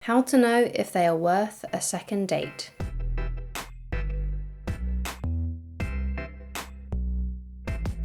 How to know if they are worth a second date.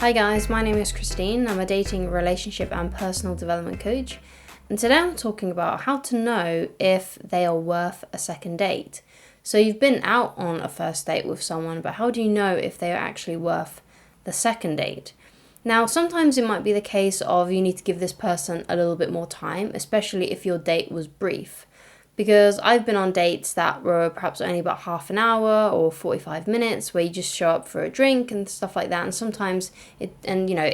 Hi guys, my name is Christine. I'm a dating, relationship and personal development coach. And today I'm talking about how to know if they are worth a second date. So you've been out on a first date with someone, but how do you know if they are actually worth the second date? Now, sometimes it might be the case of you need to give this person a little bit more time, especially if your date was brief. Because I've been on dates that were perhaps only about half an hour or 45 minutes where you just show up for a drink and stuff like that. And sometimes it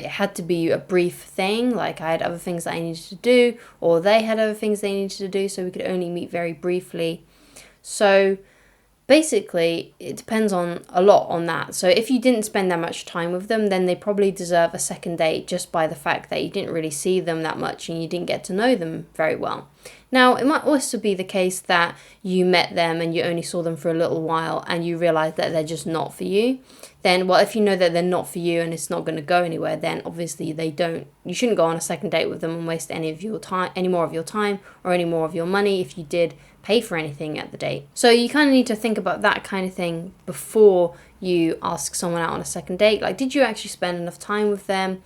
had to be a brief thing, like I had other things that I needed to do or they had other things they needed to do, so we could only meet very briefly. So basically, it depends on a lot on that. So if you didn't spend that much time with them, then they probably deserve a second date just by the fact that you didn't really see them that much and you didn't get to know them very well. Now, it might also be the case that you met them and you only saw them for a little while and you realize that they're just not for you. Then, well, if you know that they're not for you and it's not going to go anywhere, then obviously you shouldn't go on a second date with them and waste any more of your time or any more of your money if you did pay for anything at the date. So you kind of need to think about that kind of thing before you ask someone out on a second date. Like, did you actually spend enough time with them?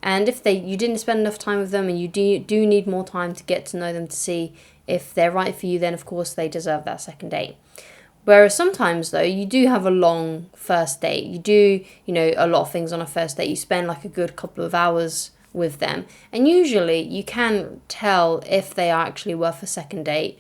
And if you didn't spend enough time with them and you do need more time to get to know them to see if they're right for you, then of course they deserve that second date. Whereas sometimes though, you do have a long first date. You do, a lot of things on a first date. You spend like a good couple of hours with them. And usually you can tell if they are actually worth a second date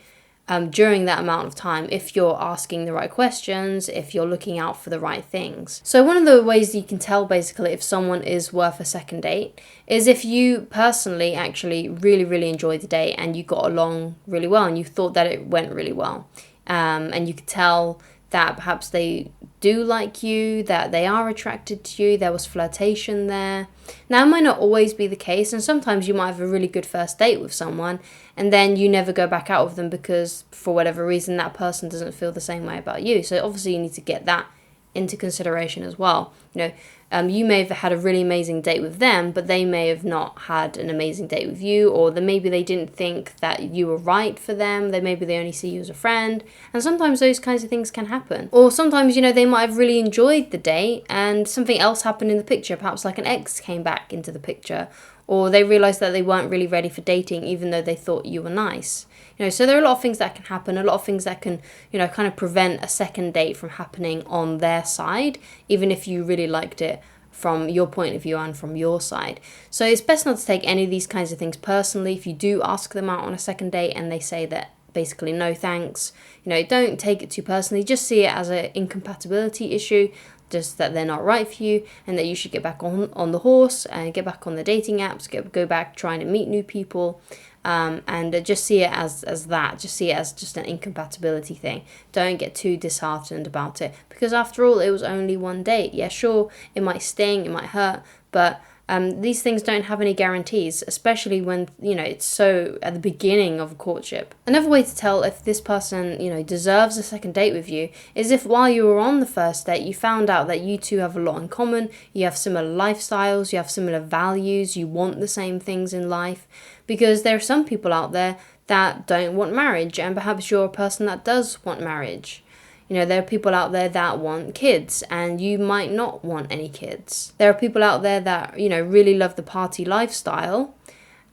during that amount of time, if you're asking the right questions, if you're looking out for the right things. So one of the ways you can tell basically if someone is worth a second date is if you personally actually really, really enjoyed the date and you got along really well and you thought that it went really well. And you could tell that perhaps they do like you, that they are attracted to you, there was flirtation there. Now, it might not always be the case, and sometimes you might have a really good first date with someone, and then you never go back out with them because, for whatever reason, that person doesn't feel the same way about you. So obviously you need to get that into consideration as well. You may have had a really amazing date with them, but they may have not had an amazing date with you, or maybe they didn't think that you were right for them. Maybe they only see you as a friend, and sometimes those kinds of things can happen. Or sometimes, they might have really enjoyed the date and something else happened in the picture, perhaps like an ex came back into the picture, or they realized that they weren't really ready for dating even though they thought you were nice. So there are a lot of things that can happen, a lot of things that can, kind of prevent a second date from happening on their side, even if you really liked it from your point of view and from your side. So it's best not to take any of these kinds of things personally. If you do ask them out on a second date and they say that basically no thanks, don't take it too personally. Just see it as an incompatibility issue, just that they're not right for you and that you should get back on the horse and get back on the dating apps, go back trying to meet new people. And just see it as that. Just see it as just an incompatibility thing. Don't get too disheartened about it, because after all, it was only one date. Yeah, sure, it might sting, it might hurt, but these things don't have any guarantees, especially when, it's so at the beginning of a courtship. Another way to tell if this person, deserves a second date with you is if while you were on the first date, you found out that you two have a lot in common, you have similar lifestyles, you have similar values, you want the same things in life. Because there are some people out there that don't want marriage, and perhaps you're a person that does want marriage. There are people out there that want kids, and you might not want any kids. There are people out there that, really love the party lifestyle,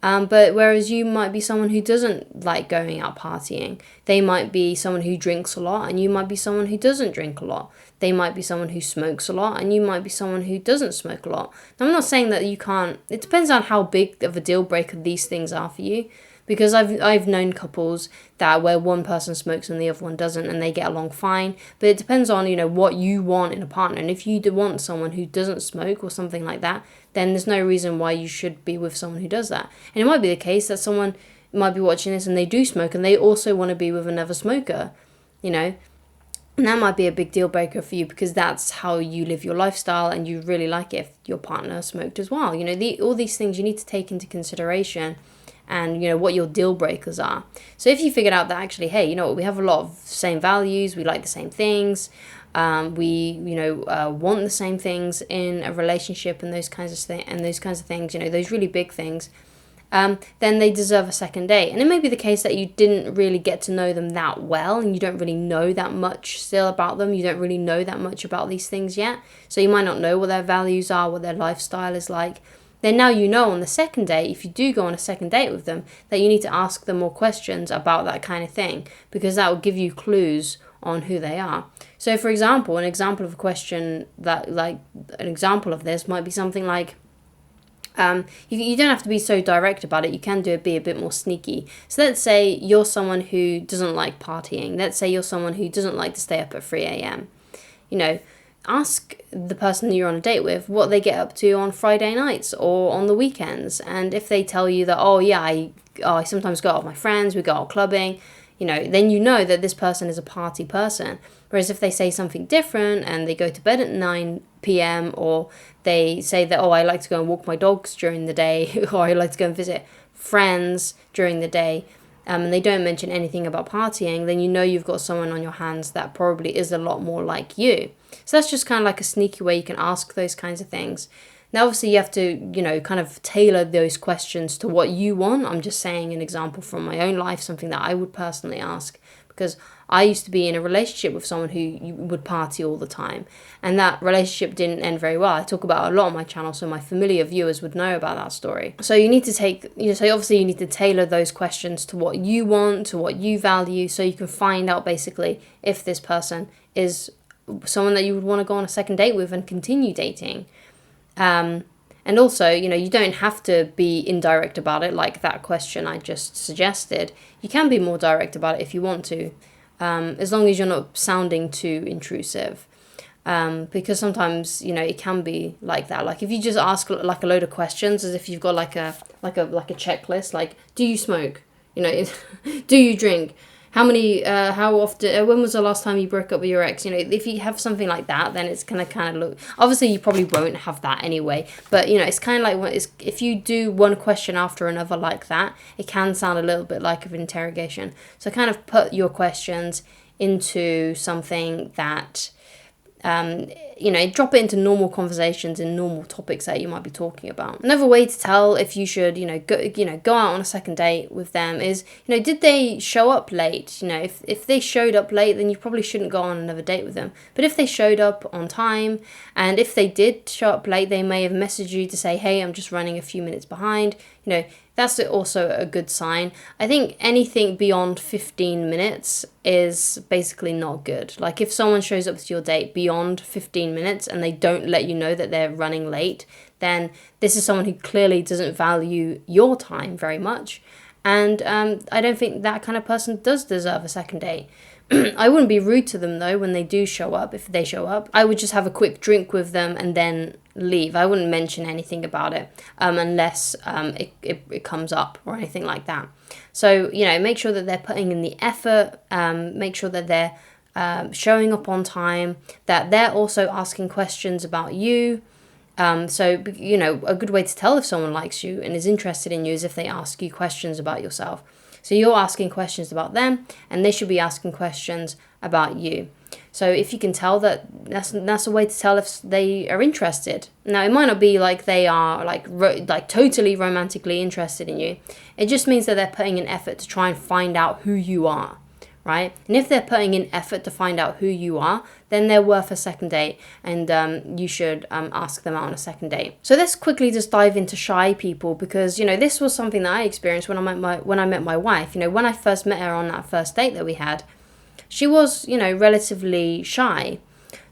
but whereas you might be someone who doesn't like going out partying. They might be someone who drinks a lot, and you might be someone who doesn't drink a lot. They might be someone who smokes a lot, and you might be someone who doesn't smoke a lot. Now, I'm not saying that you can't. It depends on how big of a deal breaker these things are for you. Because I've known couples that where one person smokes and the other one doesn't, and they get along fine. But it depends on, what you want in a partner. And if you do want someone who doesn't smoke or something like that, then there's no reason why you should be with someone who does that. And it might be the case that someone might be watching this and they do smoke and they also want to be with another smoker, And that might be a big deal breaker for you because that's how you live your lifestyle and you really like it if your partner smoked as well. All these things you need to take into consideration and, what your deal breakers are. So if you figured out that actually, hey, we have a lot of same values, we like the same things, we, want the same things in a relationship and those kinds of things, those really big things, then they deserve a second date. And it may be the case that you didn't really get to know them that well, and you don't really know that much still about them. You don't really know that much about these things yet. So you might not know what their values are, what their lifestyle is like. Then now you know on the second date, if you do go on a second date with them, that you need to ask them more questions about that kind of thing, because that will give you clues on who they are. So for example, an example of a question that, like, an example of this might be something like, you don't have to be so direct about it. You can be a bit more sneaky. So let's say you're someone who doesn't like partying. Let's say you're someone who doesn't like to stay up at 3 a.m. Ask the person you're on a date with what they get up to on Friday nights or on the weekends. And if they tell you that, I sometimes go out with my friends, we go out clubbing, then you know that this person is a party person. Whereas if they say something different and they go to bed at 9 p.m. or they say that, I like to go and walk my dogs during the day or I like to go and visit friends during the day, and they don't mention anything about partying, then you know you've got someone on your hands that probably is a lot more like you. So that's just kind of like a sneaky way you can ask those kinds of things. Now, obviously, you have to, kind of tailor those questions to what you want. I'm just saying an example from my own life, something that I would personally ask, because I used to be in a relationship with someone who would party all the time, and that relationship didn't end very well. I talk about it a lot on my channel, so my familiar viewers would know about that story. So you need to so obviously you need to tailor those questions to what you want, to what you value, so you can find out basically if this person is someone that you would want to go on a second date with and continue dating. And also, you don't have to be indirect about it, like that question I just suggested. You can be more direct about it if you want to, as long as you're not sounding too intrusive. Because sometimes, it can be like that. Like if you just ask like a load of questions as if you've got like a checklist, like, do you smoke? Do you drink? How often, when was the last time you broke up with your ex? If you have something like that, then it's going to kind of look, obviously you probably won't have that anyway, but it's kind of like, if you do one question after another like that, it can sound a little bit like an interrogation. So kind of put your questions into something that, drop it into normal conversations and normal topics that you might be talking about. Another way to tell if you should, go out on a second date with them is, did they show up late? If they showed up late, then you probably shouldn't go on another date with them. But if they showed up on time, and if they did show up late, they may have messaged you to say, hey, I'm just running a few minutes behind. That's also a good sign. I think anything beyond 15 minutes is basically not good. Like if someone shows up to your date beyond 15 minutes and they don't let you know that they're running late, then this is someone who clearly doesn't value your time very much. And I don't think that kind of person does deserve a second date. I wouldn't be rude to them though when they do show up, if they show up. I would just have a quick drink with them and then leave. I wouldn't mention anything about it unless it comes up or anything like that. So, make sure that they're putting in the effort, make sure that they're showing up on time, that they're also asking questions about you. So, a good way to tell if someone likes you and is interested in you is if they ask you questions about yourself. So you're asking questions about them, and they should be asking questions about you. So if you can tell that's a way to tell if they are interested. Now, it might not be like they are like totally romantically interested in you. It just means that they're putting an effort to try and find out who you are, right? And if they're putting in effort to find out who you are, then they're worth a second date, and you should ask them out on a second date. So let's quickly just dive into shy people, because this was something that I experienced when I met my wife. When I first met her on that first date that we had, she was relatively shy.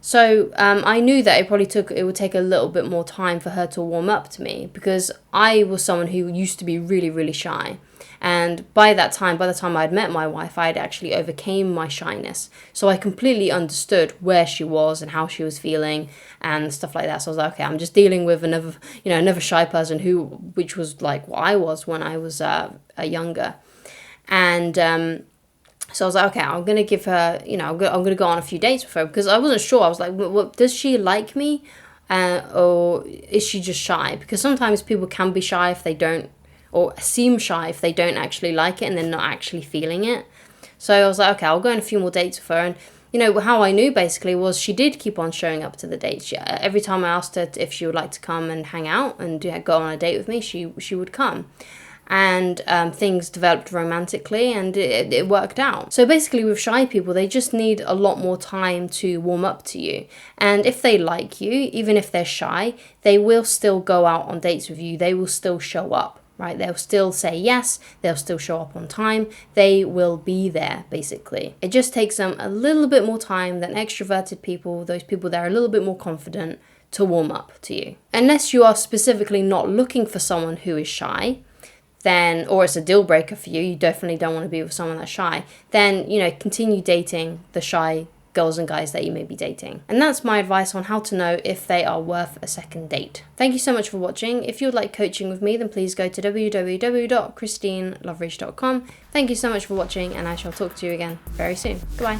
So I knew that it would take a little bit more time for her to warm up to me, because I was someone who used to be really, really shy. And by the time I'd met my wife, I had actually overcame my shyness. So I completely understood where she was and how she was feeling and stuff like that. So I was like, okay, I'm just dealing with another shy person which was like what I was when I was younger. And so I was like, okay, I'm going to give her, I'm going to go on a few dates with her, because I wasn't sure. I was like, what, does she like me? Or is she just shy? Because sometimes people can be shy if they don't, or seem shy if they don't actually like it and they're not actually feeling it. So I was like, okay, I'll go on a few more dates with her. And, how I knew basically was she did keep on showing up to the dates. Every time I asked her if she would like to come and hang out and go on a date with me, she would come. and things developed romantically, and it worked out. So basically with shy people, they just need a lot more time to warm up to you. And if they like you, even if they're shy, they will still go out on dates with you. They will still show up, right? They'll still say yes, they'll still show up on time, they will be there, basically. It just takes them a little bit more time than extroverted people, those people that are a little bit more confident, to warm up to you. Unless you are specifically not looking for someone who is shy, then, or it's a deal breaker for you, you definitely don't want to be with someone that's shy, then, continue dating the shy girls and guys that you may be dating. And that's my advice on how to know if they are worth a second date. Thank you so much for watching. If you would like coaching with me, then please go to www.christineloveridge.com. Thank you so much for watching, and I shall talk to you again very soon. Goodbye.